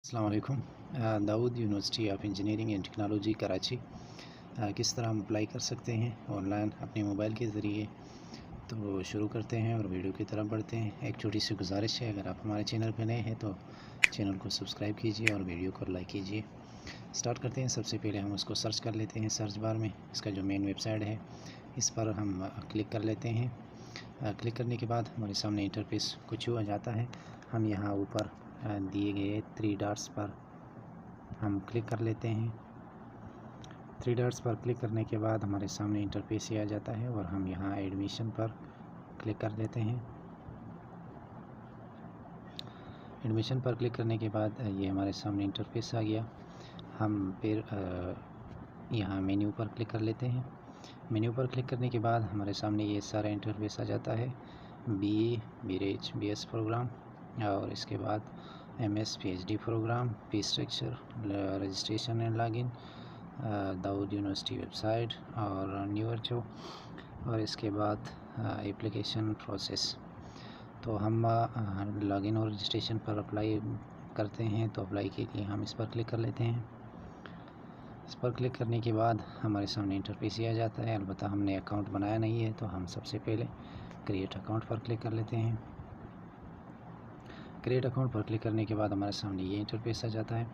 अस्सलाम वालेकुम। Dawood university of engineering and technology Karachi. किस तरह हम अप्लाई कर सकते हैं ऑनलाइन अपने मोबाइल के ज़रिए। तो शुरू करते हैं और वीडियो की तरफ बढ़ते हैं। एक छोटी सी गुजारिश है, अगर आप हमारे चैनल पर नए हैं तो चैनल को सब्सक्राइब कीजिए और वीडियो को लाइक कीजिए। स्टार्ट करते हैं। सबसे पहले हम उसको सर्च कर लेते हैं। सर्च बार में इसका जो मेन वेबसाइट है इस पर हम क्लिक कर लेते हैं। क्लिक करने के बाद हमारे सामने इंटरफेस कुछ हुआ जाता है। हम यहाँ ऊपर दिए गए 3 डॉट्स पर हम क्लिक कर लेते हैं। 3 डॉट्स पर क्लिक करने के बाद हमारे सामने इंटरफेस आ जाता है और हम यहाँ एडमिशन पर क्लिक कर देते हैं। एडमिशन पर क्लिक करने के बाद ये हमारे सामने इंटरफेस आ गया। हम फिर यहाँ मेन्यू पर क्लिक कर लेते हैं। मेन्यू पर क्लिक करने के बाद हमारे सामने ये सारा इंटरफेस आ जाता है। BE, BRH, BS प्रोग्राम और इसके बाद MS PhD program, fee structure, registration and login, Dawood university website और न्यूअर्चो और इसके बाद एप्लीकेशन प्रोसेस। तो हम लॉगिन और रजिस्ट्रेशन पर अप्लाई करते हैं। तो अप्लाई के लिए हम इस पर क्लिक कर लेते हैं। इस पर क्लिक करने के बाद हमारे सामने इंटरफेस आ जाता है। अलबत्ता हमने अकाउंट बनाया नहीं है तो हम सबसे पहले क्रिएट अकाउंट पर क्लिक कर लेते हैं। क्रिएट अकाउंट पर क्लिक करने के बाद हमारे सामने ये इंटरफेस आ जाता है।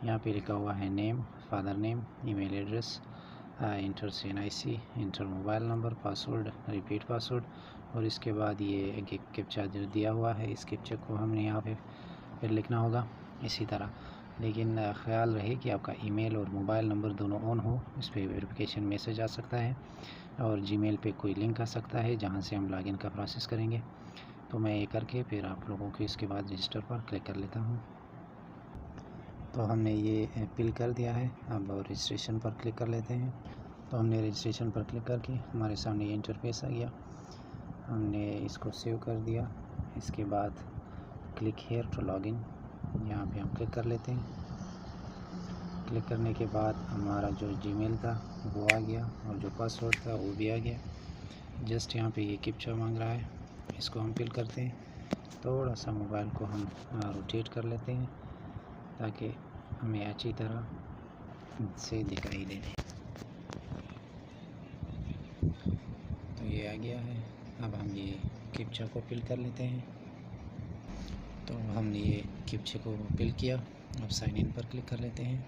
यहाँ पे लिखा हुआ है name, father name, email address, inter CNIC, inter mobile number, password, repeat password और इसके बाद ये एक कैप्चा दिया हुआ है। इस कैप्चा को हमने यहाँ पे फिर लिखना होगा इसी तरह। लेकिन ख़्याल रहे कि आपका ईमेल और मोबाइल नंबर दोनों ऑन हो। इस पर वेरिफिकेशन मैसेज आ सकता है और जीमेल पे कोई लिंक आ सकता है जहाँ से हम लॉगिन का प्रोसेस करेंगे। तो मैं ये करके फिर आप लोगों को इसके बाद रजिस्टर पर क्लिक कर लेता हूँ। तो हमने ये फिल कर दिया है। अब रजिस्ट्रेशन पर क्लिक कर लेते हैं। तो हमने रजिस्ट्रेशन पर क्लिक करके हमारे सामने ये इंटरफेस आ गया। हमने इसको सेव कर दिया। इसके बाद क्लिक हेयर टू लॉगिन, यहाँ पे हम क्लिक कर लेते हैं। क्लिक करने के बाद हमारा जो जीमेल था वो आ गया और जो पासवर्ड था वो भी आ गया। जस्ट यहाँ पे ये कैप्चा मांग रहा है, इसको हम फिल करते हैं। थोड़ा सा मोबाइल को हम रोटेट कर लेते हैं ताकि हमें अच्छी तरह से दिखाई दे। तो ये आ गया है। अब हम ये कैप्चा को फिल कर लेते हैं। तो हमने ये कैप्चा को फिल किया। अब साइन इन पर क्लिक कर लेते हैं।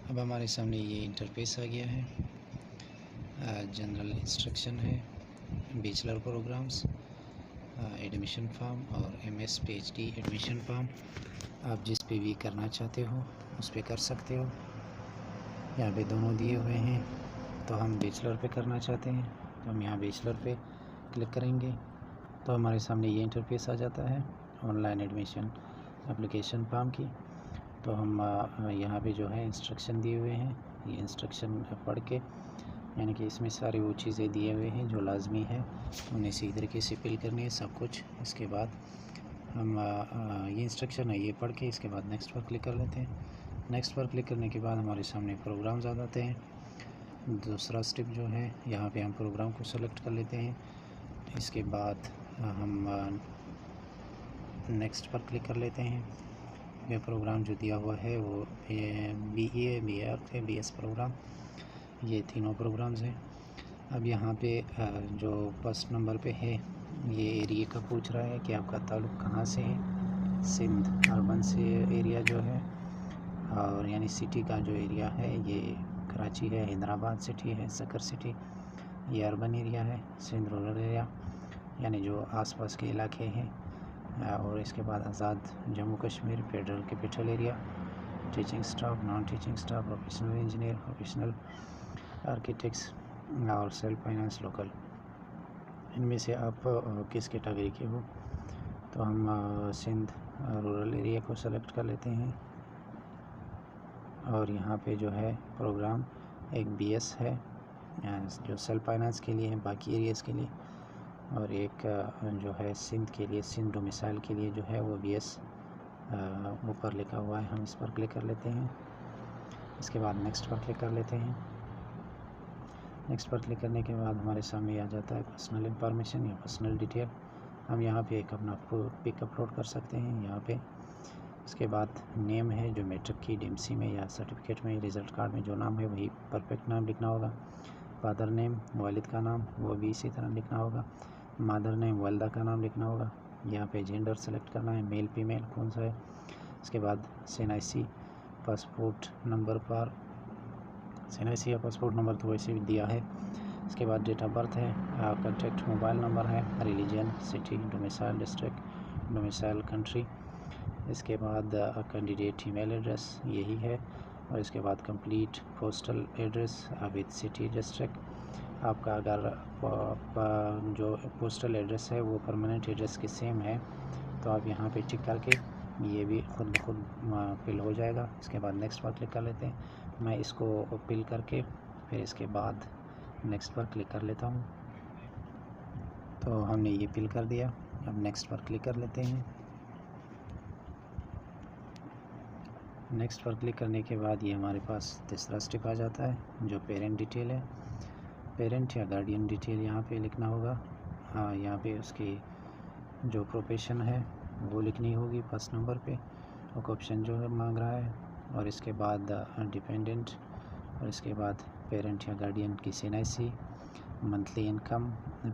अब हमारे सामने ये इंटरफेस आ गया है। जनरल इंस्ट्रक्शन है, बैचलर प्रोग्राम्स, एडमिशन फॉर्म और MS PhD एडमिशन फॉर्म। आप जिस पे भी करना चाहते हो उस पे कर सकते हो। यहाँ पे दोनों दिए हुए हैं। तो हम बैचलर पे करना चाहते हैं तो हम यहाँ बैचलर पे क्लिक करेंगे। तो हमारे सामने ये इंटरफेस आ जाता है ऑनलाइन एडमिशन एप्लीकेशन फॉर्म की। तो हम यहाँ पे जो है इंस्ट्रक्शन दिए हुए हैं, ये इंस्ट्रक्शन पढ़ के, यानी कि इसमें सारी वो चीज़ें दिए हुए हैं जो लाजमी है, उन्हें सही तरीके से फिल करनी है सब कुछ। इसके बाद हम ये इंस्ट्रक्शन है ये पढ़ के इसके बाद नेक्स्ट पर क्लिक कर लेते हैं। नेक्स्ट पर क्लिक करने के बाद हमारे सामने प्रोग्राम्स आ जाते हैं। दूसरा स्टेप जो है यहाँ पे हम प्रोग्राम को सेलेक्ट कर लेते हैं। इसके बाद हम नेक्स्ट पर क्लिक कर लेते हैं। ये प्रोग्राम जो दिया हुआ है वो BE, BR, BS प्रोग्राम, ये तीनों प्रोग्राम्स हैं। अब यहाँ पे जो फर्स्ट नंबर पे है ये एरिया का पूछ रहा है कि आपका ताल्लुक़ कहाँ से है। सिंध अर्बन से एरिया जो है, और यानी सिटी का जो एरिया है ये कराची है, हैदराबाद सिटी है, सकर सिटी ये अर्बन एरिया है, सिंध रूरल एरिया यानी जो आसपास के इलाके हैं, और इसके बाद Azad Jammu Kashmir federal capital area, teaching staff, non teaching staff, professional engineer, professional architects और सेल्फ फाइनेंस लोकल। इनमें से आप किस कैटेगरी के हो। तो हम सिंध रूरल एरिया को सेलेक्ट कर लेते हैं। और यहाँ पे जो है प्रोग्राम एक BS है जो सेल्फ फाइनेंस के लिए है, बाकी एरियाज़ के लिए, और एक जो है सिंध के लिए, सिंध डोमिसाइल के लिए जो है वो BS ऊपर लिखा हुआ है। हम इस पर क्लिक कर लेते हैं। इसके बाद नेक्स्ट पर क्लिक कर लेते हैं। नेक्स्ट पर क्लिक करने के बाद हमारे सामने आ जाता है पर्सनल इंफॉर्मेशन या पर्सनल डिटेल। हम यहाँ पे एक अपना पिक अपलोड कर सकते हैं यहाँ पे। इसके बाद नेम है जो मैट्रिक की DMC में या सर्टिफिकेट में रिज़ल्ट कार्ड में जो नाम है वही परफेक्ट नाम लिखना होगा। फादर नेम वालिद का नाम वो भी इसी तरह लिखना होगा। मदर नेम वालदा का नाम लिखना होगा। यहाँ पे जेंडर सेलेक्ट करना है, मेल फीमेल कौन सा है। इसके बाद SNIC पासपोर्ट नंबर पर SNIC या पासपोर्ट नंबर तो वैसे भी दिया है। इसके बाद डेट ऑफ बर्थ है, कॉन्टैक्ट मोबाइल नंबर है, religion, city, domicile district, domicile country. इसके बाद कैंडिडेट ईमेल एड्रेस यही है। और इसके बाद complete postal address with city district. आपका अगर जो पोस्टल एड्रेस है वो परमानेंट एड्रेस के सेम है तो आप यहाँ पे टिक करके ये भी खुद ब खुद फिल हो जाएगा। इसके बाद नेक्स्ट पर क्लिक कर लेते हैं। मैं इसको फिल करके फिर इसके बाद नेक्स्ट पर क्लिक कर लेता हूँ। तो हमने ये फिल कर दिया, अब नेक्स्ट पर क्लिक कर लेते हैं। नेक्स्ट पर क्लिक करने के बाद ये हमारे पास तीसरा स्टेप आ जाता है जो पेरेंट डिटेल है। पेरेंट या गार्डियन डिटेल यहाँ पे लिखना होगा। हाँ, यहाँ पे उसकी जो प्रोफेशन है वो लिखनी होगी फर्स्ट नंबर पे, ऑप्शन जो है मांग रहा है। और इसके बाद डिपेंडेंट, और इसके बाद पेरेंट या गार्डियन की SNIC, मंथली इनकम,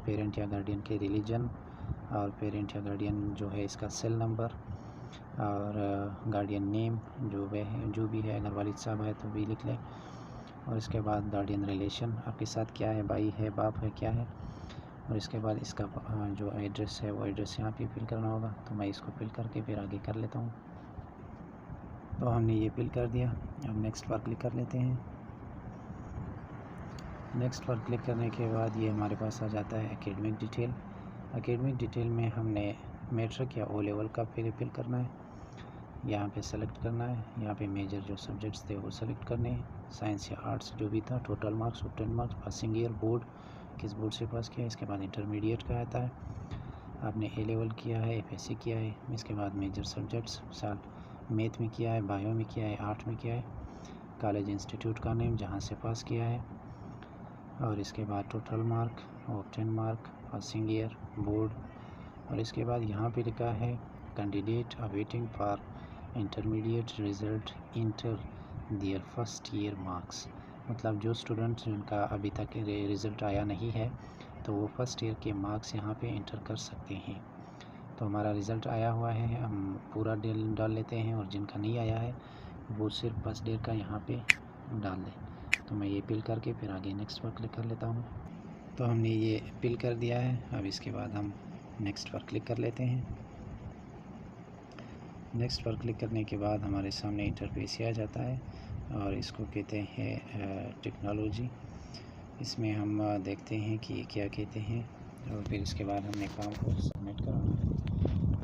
पेरेंट या गार्डियन के रिलीजन, और पेरेंट या गार्डियन जो है इसका सेल नंबर, और गार्डियन नेम जो भी है, अगर वालिद साहब है तो भी लिख लें। और इसके बाद गार्डियन रिलेशन आपके साथ क्या है, भाई है, बाप है, क्या है। और इसके बाद इसका जो एड्रेस है वो एड्रेस यहाँ पे फिल करना होगा। तो मैं इसको फिल करके फिर आगे कर लेता हूँ। तो हमने ये फिल कर दिया, अब नेक्स्ट पर क्लिक कर लेते हैं। नेक्स्ट पर क्लिक करने के बाद ये हमारे पास आ जाता है एकेडमिक डिटेल। एकेडमिक डिटेल में हमने मैट्रिक या O लेवल का फिल करना है, यहाँ पे सेलेक्ट करना है। यहाँ पे मेजर जो सब्जेक्ट्स थे वो सेलेक्ट करने हैं, साइंस या आर्ट्स जो भी था, टोटल मार्क्स और 10 मार्क्स, पासिंग ईयर, बोर्ड किस बोर्ड से पास किया है। इसके बाद इंटरमीडिएट का आता है, आपने A लेवल किया है, FSC किया है। इसके बाद मेजर सब्जेक्ट्स साल मैथ में किया है, बायो में किया है, आर्ट में किया है, कॉलेज इंस्टीट्यूट का नेम जहाँ से पास किया है। और इसके बाद टोटल मार्क और 10 मार्क, पासिंग ईयर, बोर्ड। और इसके बाद यहाँ पे लिखा है candidate awaiting for intermediate result inter their first year marks, मतलब जो स्टूडेंट्स जिनका अभी तक रिज़ल्ट आया नहीं है तो वो फर्स्ट ईयर के मार्क्स यहाँ पे इंटर कर सकते हैं। तो हमारा रिज़ल्ट आया हुआ है, हम पूरा डाल लेते हैं, और जिनका नहीं आया है वो सिर्फ फर्स्ट ईयर का यहाँ पे डाल दें। तो मैं ये फिल करके फिर आगे नेक्स्ट पर क्लिक कर लेता हूँ। तो हमने ये फिल कर दिया है, अब इसके बाद हम नेक्स्ट पर क्लिक कर लेते हैं। नेक्स्ट पर क्लिक करने के बाद हमारे सामने इंटरफेस आ जाता है, और इसको कहते हैं टेक्नोलॉजी। इसमें हम देखते हैं कि ये क्या कहते हैं, और फिर इसके बाद हमने काम को सबमिट कराना है।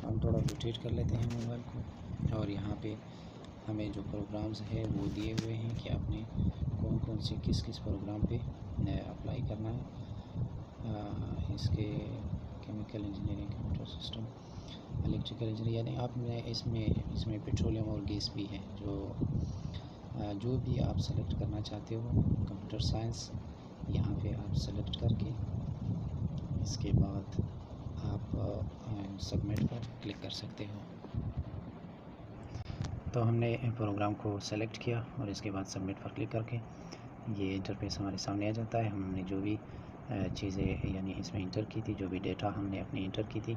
हम थोड़ा रोटेट कर लेते हैं मोबाइल को, और यहाँ पे हमें जो प्रोग्राम्स है वो दिए हुए हैं कि आपने कौन कौन से किस किस प्रोग्राम पे अप्लाई करना है। इसके chemical engineering, computer system, electrical engineer, यानी आपने इसमें पेट्रोलियम और गैस भी है। जो भी आप सेलेक्ट करना चाहते हो, कंप्यूटर साइंस यहाँ पे आप सेलेक्ट करके इसके बाद आप सबमिट पर क्लिक कर सकते हो। तो हमने प्रोग्राम को सेलेक्ट किया और इसके बाद सबमिट पर क्लिक करके ये इंटरफेस हमारे सामने आ जाता है। हमने जो भी चीज़ें यानी इसमें इंटर की थी, जो भी डेटा हमने अपनी इंटर की थी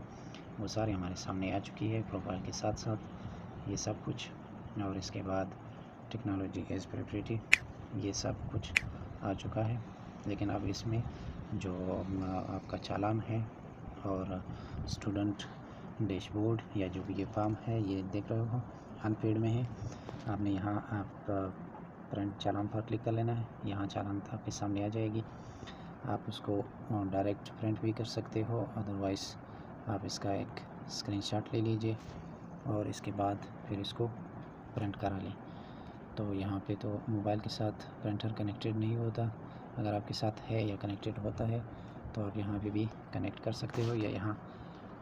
वो सारे हमारे सामने आ चुकी है, प्रोफाइल के साथ साथ ये सब कुछ। और इसके बाद टेक्नोलॉजी एज प्रेपरेटरी ये सब कुछ आ चुका है। लेकिन अब इसमें जो आपका चालान है और स्टूडेंट डैशबोर्ड या जो भी ये फॉर्म है ये देख रहे हो अनपेड में है। आपने यहाँ आप प्रिंट चालान पर क्लिक कर लेना है, यहाँ चालान आपके सामने आ जाएगी। आप उसको डायरेक्ट प्रिंट भी कर सकते हो, अदरवाइज़ आप इसका एक स्क्रीनशॉट ले लीजिए और इसके बाद फिर इसको प्रिंट करा लें। तो यहाँ पे तो मोबाइल के साथ प्रिंटर कनेक्टेड नहीं होता, अगर आपके साथ है या कनेक्टेड होता है तो आप यहाँ पे भी कनेक्ट कर सकते हो, या यहाँ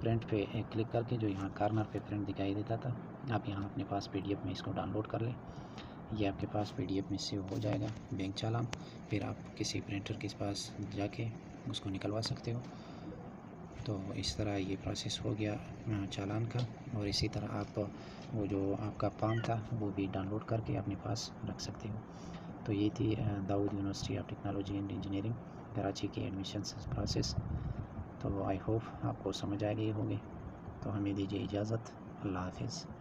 प्रिंट पे क्लिक करके जो यहाँ कॉर्नर पे प्रिंट दिखाई देता था आप यहाँ अपने पास PDF में इसको डाउनलोड कर लें। ये आपके पास PDF में सेव हो जाएगा बैंक चालान। फिर आप किसी प्रिंटर के पास जाके उसको निकलवा सकते हो। तो इस तरह ये प्रोसेस हो गया चालान का। और इसी तरह आप वो जो आपका फॉर्म था वो भी डाउनलोड करके अपने पास रख सकते हो। तो ये थी Dawood university of technology and engineering Karachi की एडमिशन प्रोसेस। तो आई होप आपको समझ आ गई होगी। तो हमें दीजिए इजाज़त। अल्लाह हाफिज़।